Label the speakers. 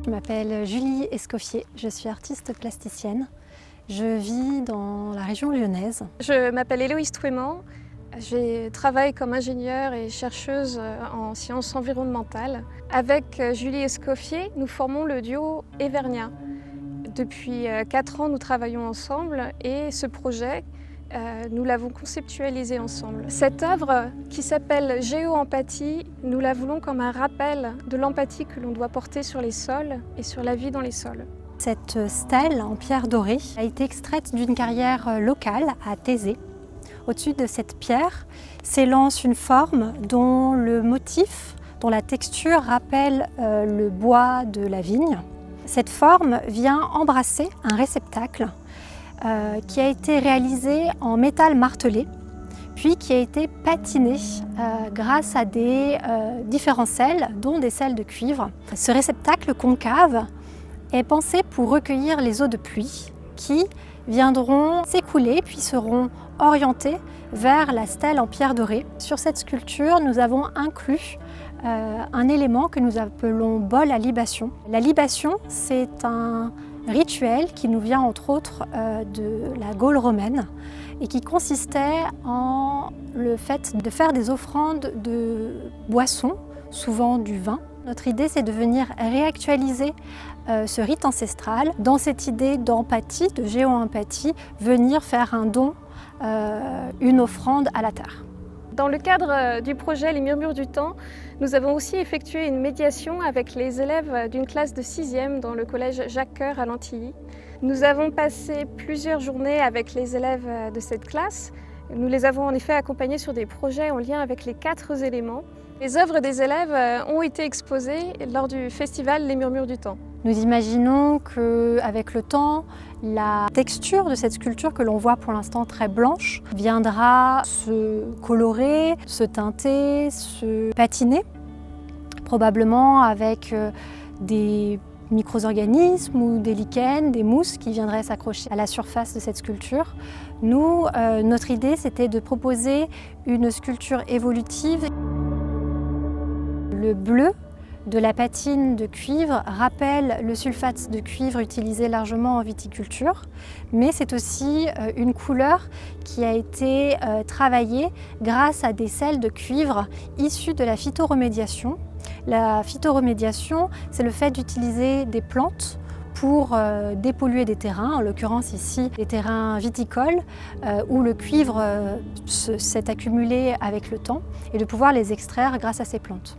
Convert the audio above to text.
Speaker 1: Je m'appelle Julie Escoffier, je suis artiste plasticienne. Je vis dans la région lyonnaise.
Speaker 2: Je m'appelle Héloïse Trouément, je travaille comme ingénieure et chercheuse en sciences environnementales. Avec Julie Escoffier, nous formons le duo Evernia. Depuis 4 ans, nous travaillons ensemble et ce projet, nous l'avons conceptualisé ensemble. Cette œuvre, qui s'appelle Géo-empathie, nous la voulons comme un rappel de l'empathie que l'on doit porter sur les sols et sur la vie dans les sols.
Speaker 1: Cette stèle en pierre dorée a été extraite d'une carrière locale à Thésée. Au-dessus de cette pierre s'élance une forme dont le motif, dont la texture rappelle le bois de la vigne. Cette forme vient embrasser un réceptacle qui a été réalisé en métal martelé, puis qui a été patiné grâce à des différents sels, dont des sels de cuivre. Ce réceptacle concave est pensé pour recueillir les eaux de pluie qui viendront s'écouler puis seront orientées vers la stèle en pierre dorée. Sur cette sculpture, nous avons inclus un élément que nous appelons bol à libation. La libation, c'est un rituel qui nous vient entre autres de la Gaule romaine et qui consistait en le fait de faire des offrandes de boissons, souvent du vin. Notre idée, c'est de venir réactualiser ce rite ancestral dans cette idée d'empathie, de géo-empathie, venir faire un don, une offrande à la terre.
Speaker 2: Dans le cadre du projet Les Murmures du Temps, nous avons aussi effectué une médiation avec les élèves d'une classe de 6e dans le collège Jacques Coeur à Lantilly. Nous avons passé plusieurs journées avec les élèves de cette classe. Nous les avons en effet accompagnés sur des projets en lien avec les 4 éléments. Les œuvres des élèves ont été exposées lors du festival Les Murmures du Temps.
Speaker 1: Nous imaginons qu'avec le temps, la texture de cette sculpture que l'on voit pour l'instant très blanche viendra se colorer, se teinter, se patiner, probablement avec des micro-organismes ou des lichens, des mousses qui viendraient s'accrocher à la surface de cette sculpture. Nous, notre idée, c'était de proposer une sculpture évolutive. Le bleu de la patine de cuivre rappelle le sulfate de cuivre utilisé largement en viticulture, mais c'est aussi une couleur qui a été travaillée grâce à des sels de cuivre issus de la phytoremédiation. La phytoremédiation, c'est le fait d'utiliser des plantes pour dépolluer des terrains, en l'occurrence ici des terrains viticoles où le cuivre s'est accumulé avec le temps et de pouvoir les extraire grâce à ces plantes.